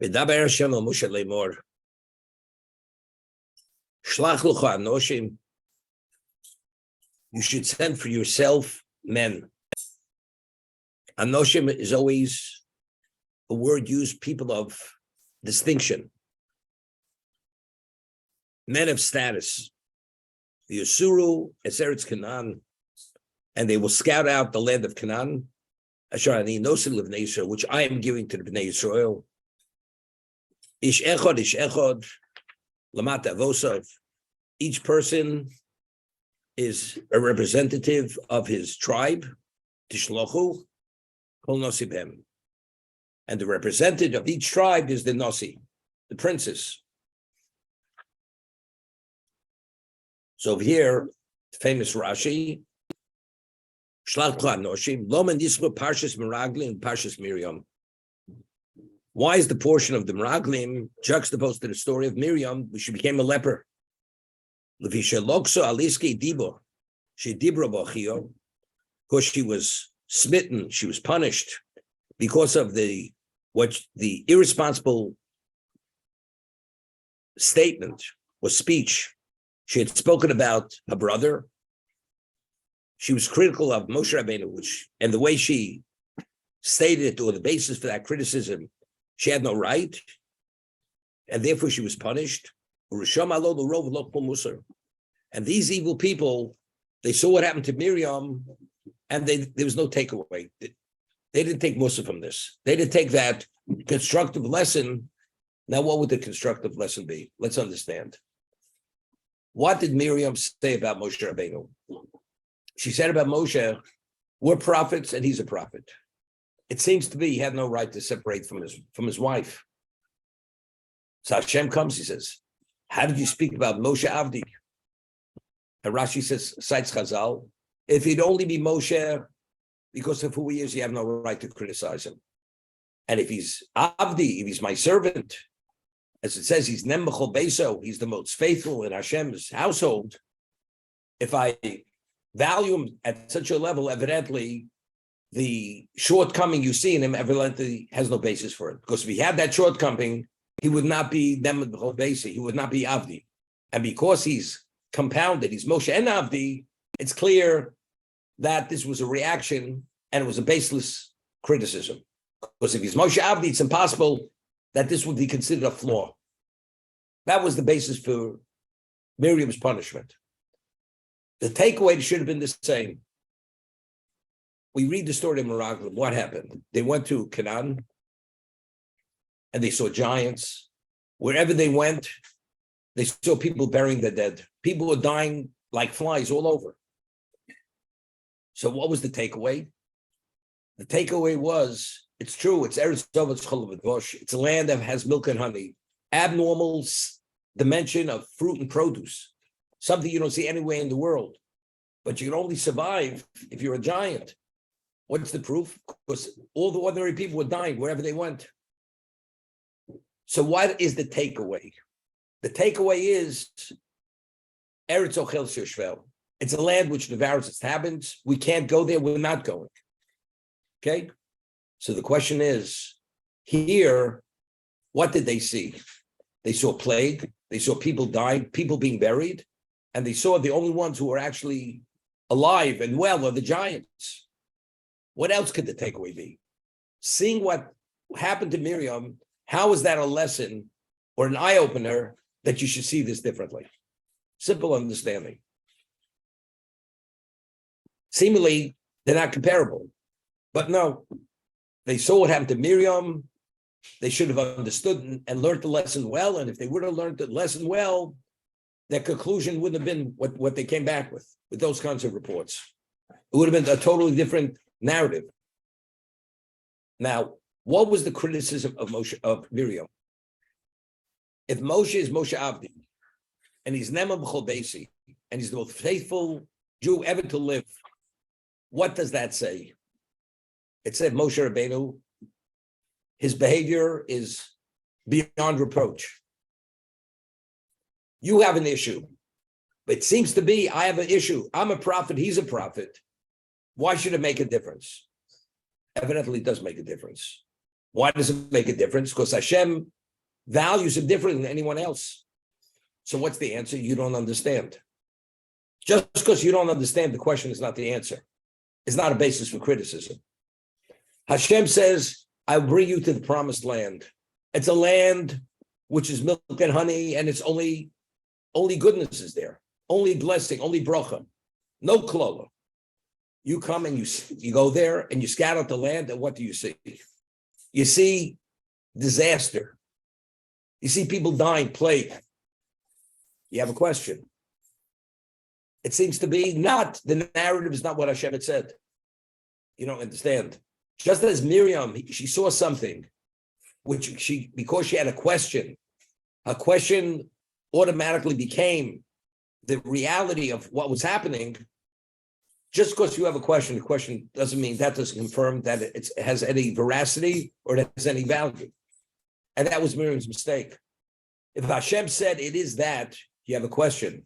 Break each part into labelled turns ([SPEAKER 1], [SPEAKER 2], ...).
[SPEAKER 1] V'daber Hashem al Moshe lemor. Shlach lucha anoshim. You should send for yourself men. Anoshim is always a word used, people of distinction, men of status. The Yasuru, Eretz Canaan, and they will scout out the land of Canaan, which I am giving to the Bnei Yisrael. Ish echod, lamat avosav. Each person is a representative of his tribe, tishlochu, kol nosibhem. And the representative of each tribe is the Nasi, the princess. So here, famous Rashi, Shlach Noshim, Loman Yisro Parshas Meraglim, Parshas Miriam. Why is the portion of the Meraglim juxtaposed to the story of Miriam, when she became a leper? Because she was smitten, she was punished because of the irresponsible statement or speech she had spoken about her brother. She was critical of Moshe Rabbeinu, and the way she stated it, or the basis for that criticism, she had no right, and therefore she was punished. And these evil people, they saw what happened to Miriam, and there was no takeaway. They didn't take Musa from this. They didn't take that constructive lesson. Now, what would the constructive lesson be? Let's understand. What did Miriam say about Moshe Rabbeinu? She said about Moshe, we're prophets and he's a prophet. It seems to be he had no right to separate from his wife. So Hashem comes, he says, how did you speak about Moshe Avdi? And Rashi says, cites Chazal, if he'd only be Moshe, because of who he is, you have no right to criticize him. And if he's Avdi, if he's my servant, as it says, he's Nembechol Beso, he's the most faithful in Hashem's household. If I value him at such a level, evidently, the shortcoming you see in him evidently has no basis for it. Because if he had that shortcoming, he would not be Nembechol Beso, he would not be Avdi. And because he's compounded, he's Moshe and Avdi, it's clear that this was a reaction and it was a baseless criticism. Because if he's Moshe Avdi, it's impossible that this would be considered a flaw. That was the basis for Miriam's punishment. The takeaway should have been the same. We read the story of Meraglim. What happened? They went to Canaan and they saw giants. Wherever they went, they saw people burying their dead. People were dying like flies all over. So what was the takeaway? The takeaway was, it's true, it's Eretz Tov, it's Chol v'Dvosh. It's a land that has milk and honey. Abnormal dimension of fruit and produce. Something you don't see anywhere in the world. But you can only survive if you're a giant. What's the proof? Because all the ordinary people were dying wherever they went. So what is the takeaway? The takeaway is Eretz Ochel Shishvel. It's a land which devours its inhabitants. We can't go there. We're not going. Okay? So the question is, here, what did they see? They saw plague. They saw people dying, people being buried. And they saw the only ones who were actually alive and well are the giants. What else could the takeaway be? Seeing what happened to Miriam, how is that a lesson or an eye-opener that you should see this differently? Simple understanding. Seemingly, they're not comparable. But no, they saw what happened to Miriam. They should have understood and learned the lesson well. And if they would have learned the lesson well, their conclusion wouldn't have been what they came back with those kinds of reports. It would have been a totally different narrative. Now, what was the criticism of Miriam? If Moshe is Moshe Avdi, and he's Nema B'chol Beisi, and he's the most faithful Jew ever to live, what does that say? It said Moshe Rabbeinu, his behavior is beyond reproach. You have an issue. It seems to be, I have an issue. I'm a prophet, he's a prophet. Why should it make a difference? Evidently, it does make a difference. Why does it make a difference? Because Hashem values him different than anyone else. So what's the answer? You don't understand. Just because you don't understand, the question is not the answer. It's not a basis for criticism. Hashem says, I'll bring you to the promised land. It's a land which is milk and honey, and it's only goodness is there. Only blessing, only bracha. No klola. You come and you go there and you scout out the land, and what do you see? You see disaster. You see people dying, plague. You have a question. It seems to be not, the narrative is not what Hashem had said. You don't understand. Just as Miriam, she saw something, because she had a question, her question automatically became the reality of what was happening. Just because you have a question, the question doesn't mean that doesn't confirm that it has any veracity or it has any value. And that was Miriam's mistake. If Hashem said it is that, you have a question.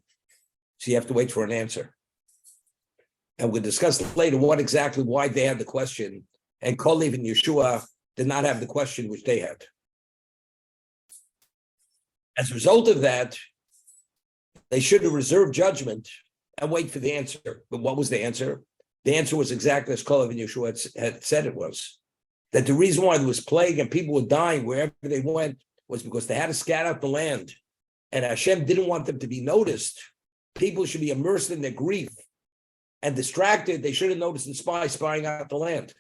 [SPEAKER 1] So you have to wait for an answer. And we'll discuss later why they had the question. And Kalev and Yeshua did not have the question which they had. As a result of that, they should have reserved judgment and wait for the answer. But what was the answer? The answer was exactly as Kalev and Yeshua had said it was. That the reason why there was plague and people were dying wherever they went was because they had to scout out the land. And Hashem didn't want them to be noticed. People should be immersed in their grief and distracted. They should have noticed the spy spying out the land,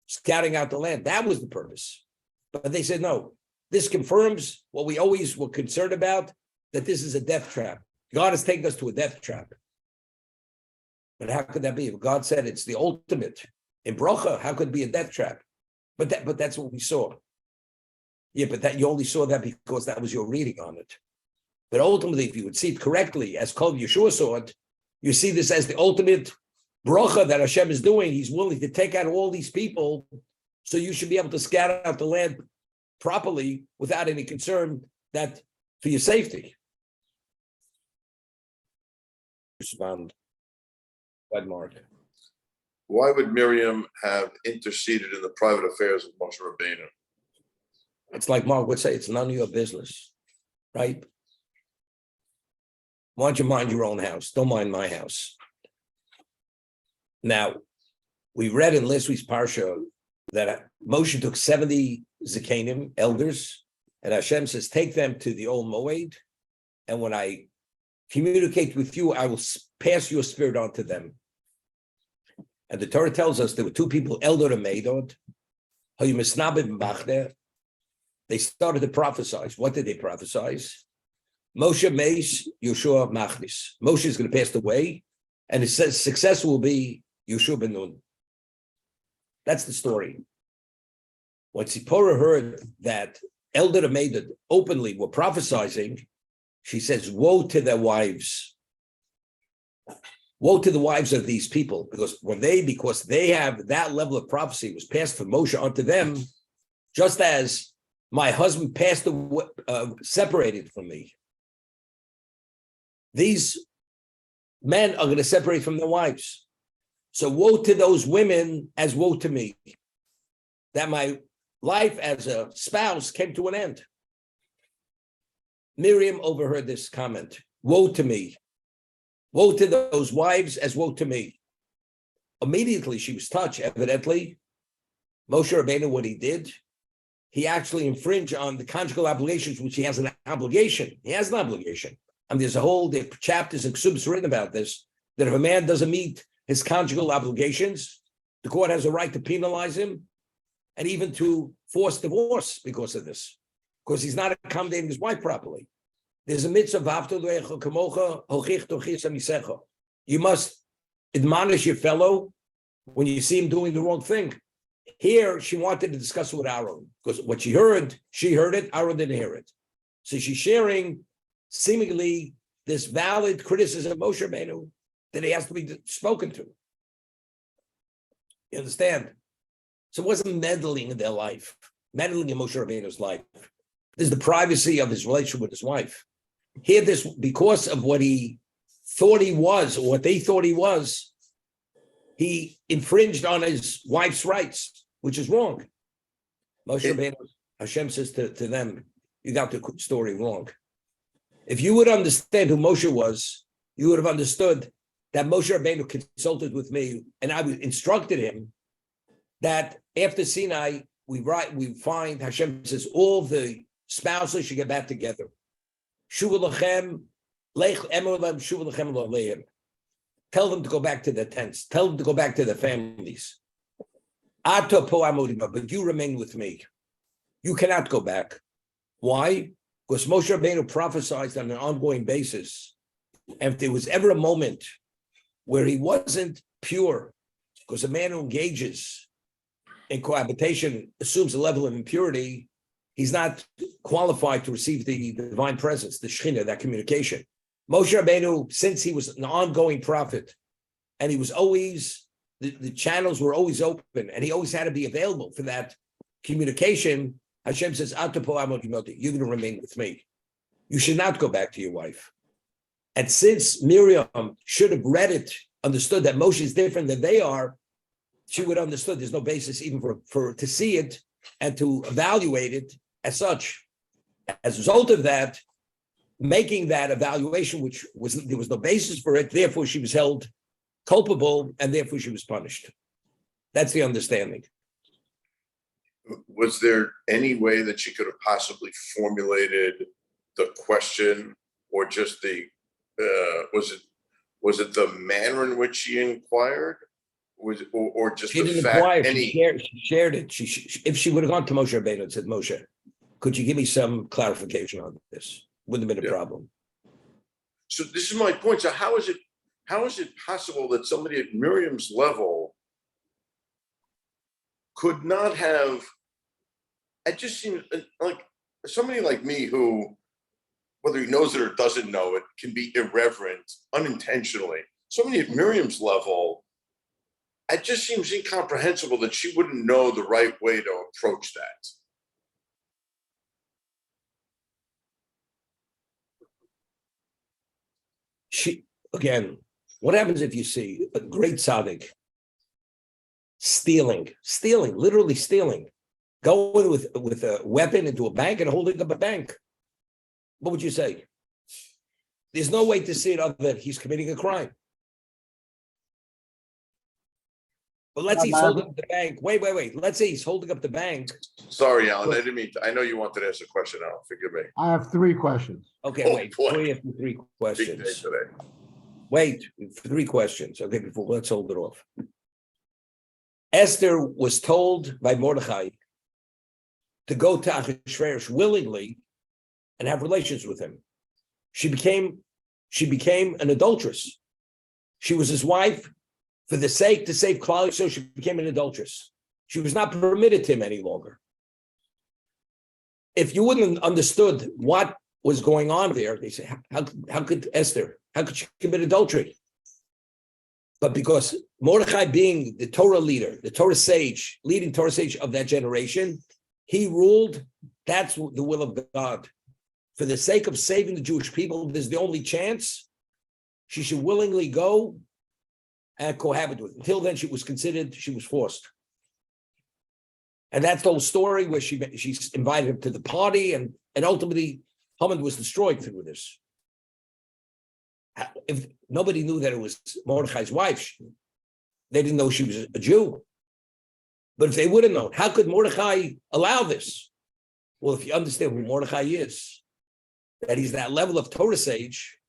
[SPEAKER 1] scouting out the land. That was the purpose. But they said, no, this confirms what we always were concerned about, that this is a death trap. God has taken us to a death trap. But how could that be? If God said it's the ultimate in bracha, how could it be a death trap? But that's what we saw. Yeah, but that you only saw that because that was your reading on it. But ultimately, if you would see it correctly, as Kalev Yeshua saw it, you see this as the ultimate bracha that Hashem is doing. He's willing to take out all these people, so you should be able to scatter out the land properly without any concern that for your safety. Respond. Mark.
[SPEAKER 2] Why would Miriam have interceded in the private affairs of Moshe Rabbeinu?
[SPEAKER 1] It's like Mark would say, it's none of your business, right? Why don't you mind your own house? Don't mind my house. Now, we read in last week's parsha that Moshe took 70 Zikanim, elders, and Hashem says, take them to the old Moed, and when I communicate with you, I will pass your spirit on to them. And the Torah tells us there were two people, Elder and Meidod, they started to prophesy. What did they prophesy? Moshe Meis, Yeshua Machnis. Moshe is going to pass away, and it says success will be Yeshua ben Nun. That's the story. When Tzipporah heard that Elder and Meidod openly were prophesying, she says, woe to their wives. Woe to the wives of these people, because they have that level of prophecy was passed from Moshe onto them, just as my husband passed away, separated from me. These men are going to separate from their wives. So woe to those women as woe to me, that my life as a spouse came to an end. Miriam overheard this comment. Woe to me. Woe to those wives as woe to me. Immediately she was touched, evidently. Moshe Rabbeinu, what he did, he actually infringed on the conjugal obligations, which he has an obligation. He has an obligation. There's a whole chapters and ksubs written about this, that if a man doesn't meet his conjugal obligations, the court has a right to penalize him and even to force divorce because of this, because he's not accommodating his wife properly. There's a mitzvah, you must admonish your fellow when you see him doing the wrong thing. Here, she wanted to discuss it with Aaron, because what she heard it, Aaron didn't hear it. So she's sharing seemingly this valid criticism of Moshe Rabbeinu that he has to be spoken to. You understand? So it wasn't meddling in their life, meddling in Moshe Rabbeinu's life. This is the privacy of his relationship with his wife. Here, this, because of what he thought he was, or what they thought he was, he infringed on his wife's rights, which is wrong. Moshe Rabbeinu, Hashem says to them, you got the story wrong. If you would understand who Moshe was, you would have understood that Moshe Rabbeinu consulted with me, and I instructed him that after Sinai, we find Hashem says all the spouses should get back together. Shuva lachem, lech emor lem, shuva lachem lo aleim. Tell them to go back to their tents. Tell them to go back to their families. Ato po amodima, but you remain with me. You cannot go back. Why? Because Moshe Rabbeinu prophesied on an ongoing basis. And if there was ever a moment where he wasn't pure, because a man who engages in cohabitation assumes a level of impurity, he's not qualified to receive the divine presence, the Shekhinah, that communication. Moshe Rabbeinu, since he was an ongoing prophet, and he was always, the channels were always open, and he always had to be available for that communication, Hashem says, you're going to remain with me. You should not go back to your wife. And since Miriam should have read it, understood that Moshe is different than they are, she would have understood there's no basis even for to see it and to evaluate it as such. As a result of that, making that evaluation, there was no basis for it, therefore she was held culpable and therefore she was punished. That's the understanding.
[SPEAKER 2] Was there any way that she could have possibly formulated the question, or just was it the manner in which she inquired, or just
[SPEAKER 1] she
[SPEAKER 2] the
[SPEAKER 1] didn't
[SPEAKER 2] fact?
[SPEAKER 1] inquire, she shared it. If she would have gone to Moshe Rabbeinu and said, Moshe, could you give me some clarification on this? Wouldn't have been a problem.
[SPEAKER 2] So this is my point. So how is it possible that somebody at Miriam's level could not have? It just seems like somebody like me who, whether he knows it or doesn't know it, can be irreverent unintentionally. Somebody at Miriam's level, it just seems incomprehensible that she wouldn't know the right way to approach that.
[SPEAKER 1] Again, what happens if you see a great tzaddik stealing, literally stealing, going with a weapon into a bank and holding up a bank? What would you say? There's no way to see it other than he's committing a crime. But let's say he's holding up the bank. Wait. Let's say he's holding up the bank.
[SPEAKER 2] Sorry, Alan, I didn't mean to. I know you wanted to ask a question, Alan. Forgive me.
[SPEAKER 3] I have 3 questions.
[SPEAKER 1] Okay,
[SPEAKER 2] Oh,
[SPEAKER 1] wait.
[SPEAKER 2] boy.
[SPEAKER 1] We have 3
[SPEAKER 2] Big day
[SPEAKER 1] questions.
[SPEAKER 2] today.
[SPEAKER 1] Wait, 3 questions. Okay, let's hold it off. Esther was told by Mordechai to go to Achashverosh willingly and have relations with him. She became an adulteress. She was his wife for the sake to save Klal, so she became an adulteress. She was not permitted to him any longer. If you wouldn't have understood what was going on there, they say, how could Esther, how could she commit adultery? But because Mordechai, being the Torah leader, the Torah sage, leading Torah sage of that generation, he ruled that's the will of God. For the sake of saving the Jewish people, this is the only chance. She should willingly go and cohabit with. Until then, she was forced. And that's the whole story where she invited him to the party, and ultimately Haman was destroyed through this. If nobody knew that it was Mordechai's wife, they didn't know she was a Jew. But if they would have known, how could Mordechai allow this? Well, if you understand who Mordechai is, that he's that level of Torah sage,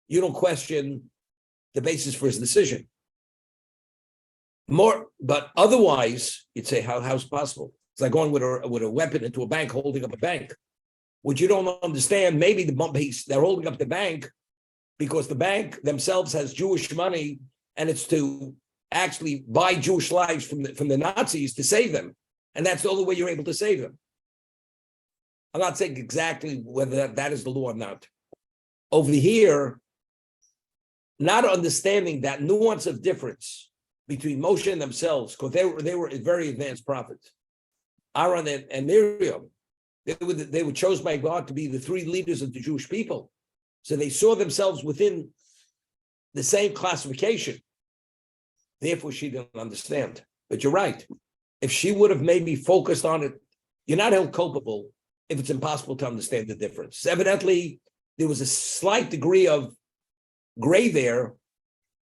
[SPEAKER 1] you don't question the basis for his decision. But otherwise, you'd say, how's it possible? It's like going with a weapon into a bank, holding up a bank. What you don't understand, maybe they're holding up the bank because the bank themselves has Jewish money, and it's to actually buy Jewish lives from the Nazis to save them. And that's the only way you're able to save them. I'm not saying exactly whether that is the law or not. Over here, not understanding that nuance of difference between Moshe and themselves, because they were very advanced prophets. Aaron and Miriam, they were chosen by God to be the 3 leaders of the Jewish people. So they saw themselves within the same classification. Therefore, she didn't understand. But you're right. If she would have maybe focused on it you're not held culpable if it's impossible to understand the difference. Evidently, there was a slight degree of gray there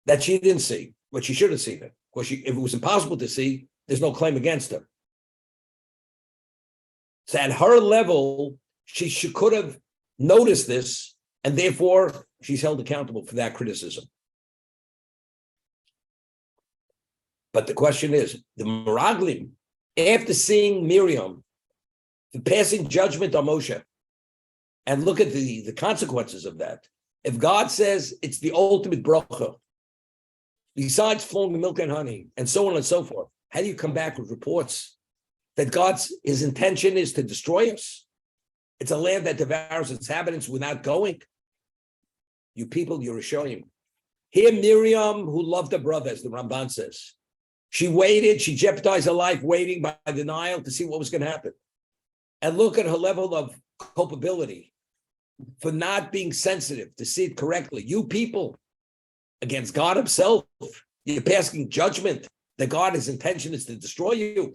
[SPEAKER 1] that she didn't see, but she should have seen it. Because if it was impossible to see, there's no claim against her. So at her level, she could have noticed this, and therefore she's held accountable for that criticism. But the question is, the Meraglim, after seeing Miriam, the passing judgment on Moshe, and look at the consequences of that. If God says it's the ultimate bracha, besides flowing the milk and honey, and so on and so forth, how do you come back with reports that his intention is to destroy us? It's a land that devours its inhabitants without going. You people, you're Rishonim. Here, Miriam, who loved her brother, as the Ramban says, she waited, she jeopardized her life waiting by the Nile to see what was going to happen. And look at her level of culpability for not being sensitive to see it correctly. You people, against God himself, you're passing judgment that God's intention is to destroy you.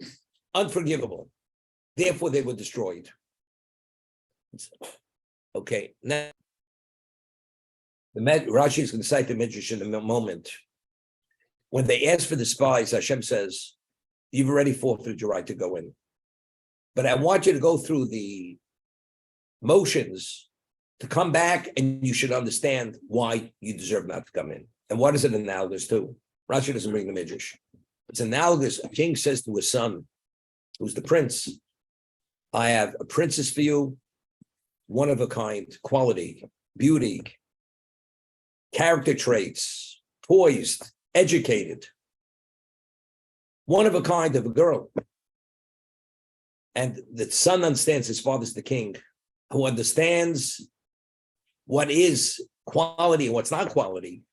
[SPEAKER 1] Unforgivable. Therefore, they were destroyed. Okay, now Rashi is going to cite the Midrash in a moment. When they ask for the spies, Hashem says, you've already forfeited your right to go in. But I want you to go through the motions to come back, and you should understand why you deserve not to come in. And what is it analogous to? Rashi doesn't bring the Midrash. It's analogous. A king says to his son, who's the prince, I have a princess for you, one of a kind, quality, beauty, character traits, poised, educated, one of a kind of a girl. And the son understands his father's the king, who understands what is quality and what's not quality.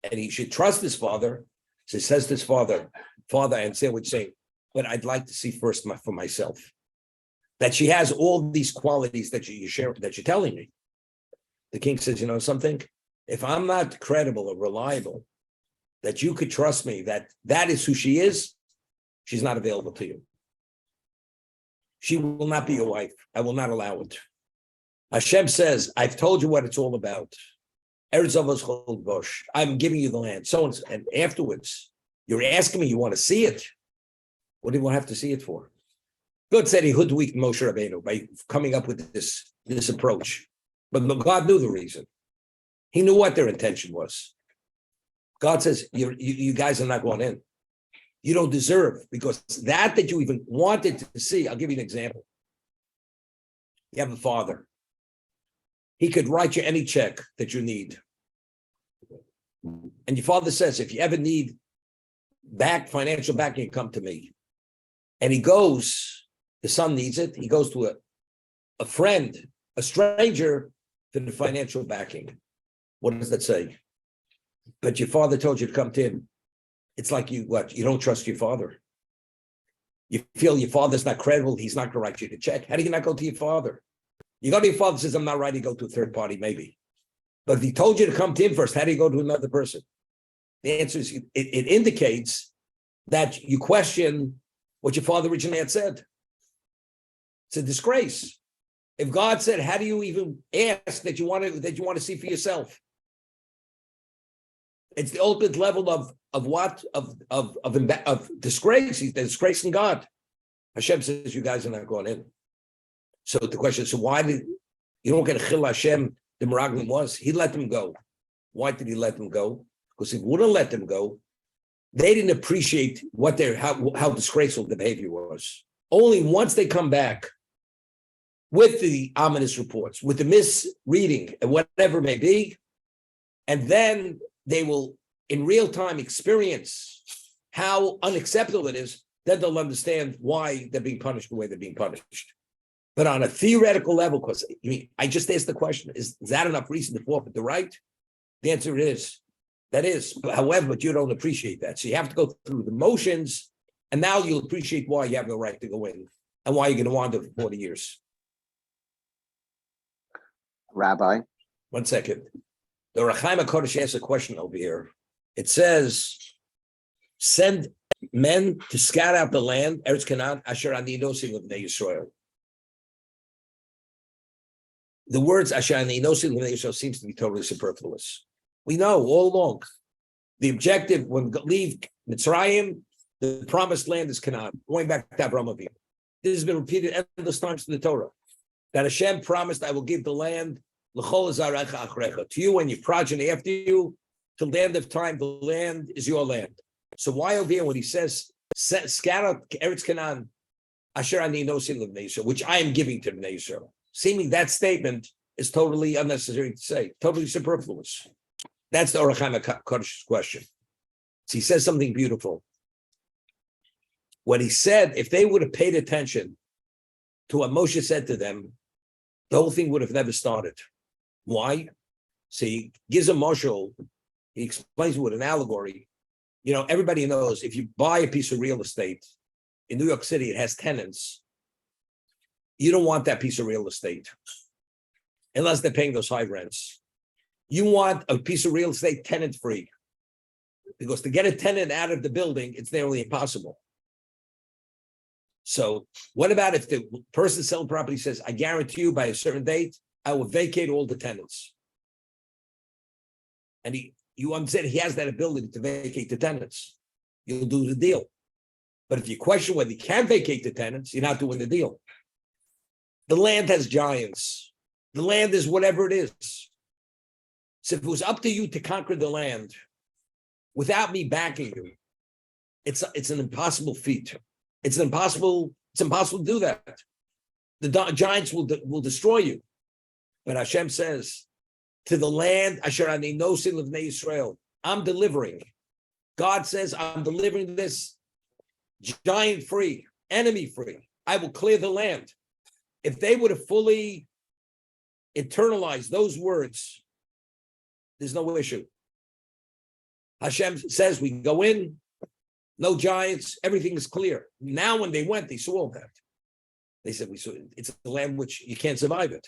[SPEAKER 1] And he should trust his father. So he says to his father, Father, I understand what you're saying, but I'd like to see first for myself that she has all these qualities that you share, that you're telling me. The king says, you know something? If I'm not credible or reliable, that you could trust me, that is who she is, she's not available to you. She will not be your wife. I will not allow it. Hashem says, I've told you what it's all about. I'm giving you the land. So and afterwards, you're asking me, you want to see it? What do you have to see it for? God said he hoodwinked Moshe Rabbeinu by coming up with this approach. But God knew the reason. He knew what their intention was. God says, you guys are not going in. You don't deserve, because that you even wanted to see. I'll give you an example. You have a father. He could write you any check that you need. And your father says, if you ever need financial backing, come to me. And he goes, the son needs it. He goes to a friend, a stranger, for the financial backing. What does that say? But your father told you to come to him. It's like you don't trust your father. You feel your father's not credible. He's not going to write you the check. How do you not go to your father? You go to your father, says, I'm not right. You go to a third party, maybe. But if he told you to come to him first, how do you go to another person? The answer is, it indicates that you question what your father originally had said. It's a disgrace. If God said, how do you even ask that you want to see for yourself? It's the ultimate level of disgrace. He's disgracing God. Hashem says, you guys are not going in. So the question is, so why did you don't get a chil Hashem? The Meraglim was, he let them go. Why did he let them go? Because if he wouldn't let them go, they didn't appreciate how disgraceful the behavior was. Only once they come back with the ominous reports, with the misreading and whatever it may be, and then they will in real time experience how unacceptable it is, then they'll understand why they're being punished the way they're being punished. But on a theoretical level, because I just asked the question, is that enough reason to forfeit the right? The answer is, that is. However, but you don't appreciate that. So you have to go through the motions, and now you'll appreciate why you have no right to go in and why you're going to wander for 40 years.
[SPEAKER 3] Rabbi?
[SPEAKER 1] 1 second. The Rechaim HaKodesh asks a question over here. It says, send men to scout out the land, Eretz Canaan, Asher Ani Nosim of Bnei Yisrael. the words Asher Ani Nosi L'Bnei Yisrael seems to be totally superfluous. We know all along the objective when we leave Mitzrayim, the promised land is Canaan, going back to Avraham Avinu. This has been repeated endless times in the Torah, that Hashem promised, I will give the land l'chol zarecha achrecha, to you and your progeny after you, till the end of time, the land is your land. So why over here when he says, scatter Eretz Canaan, Asher Ani Nosi L'Bnei Yisrael, which I am giving to Bnei Yisrael, seeming that statement is totally unnecessary to say, totally superfluous. That's the Orach Chaim HaKodesh's question. So he says something beautiful. When he said, if they would have paid attention to what Moshe said to them, the whole thing would have never started. Why? So he gives a mashal, he explains with an allegory. You know, everybody knows if you buy a piece of real estate in New York City, it has tenants. You don't want that piece of real estate unless they're paying those high rents. You want a piece of real estate tenant-free, because to get a tenant out of the building, it's nearly impossible. So what about if the person selling property says, I guarantee you by a certain date, I will vacate all the tenants. And you understand he has that ability to vacate the tenants. You'll do the deal. But if you question whether you can vacate the tenants, you're not doing the deal. The land has giants. The land is whatever it is. So if it was up to you to conquer the land without me backing you, it's an impossible feat. It's impossible to do that. The giants will destroy you. But Hashem says, to the land, Asher Ani Nosi L'Bnei Yisrael, I'm delivering. God says, I'm delivering this giant-free, enemy-free. I will clear the land. If they would have fully internalized those words, there's no issue. Hashem says we go in, no giants, everything is clear. Now when they went, they saw all that. They said, it's a land which you can't survive it.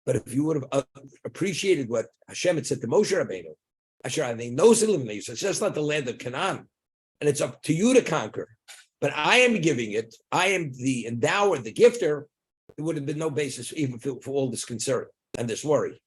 [SPEAKER 1] But if you would have appreciated what Hashem had said to Moshe Rabbeinu, Asher Ani Nosi L'Bnei Yisrael, it's just not the land of Canaan, and it's up to you to conquer. But I am giving it, I am the endower, the gifter. There would have been no basis even for all this concern and this worry.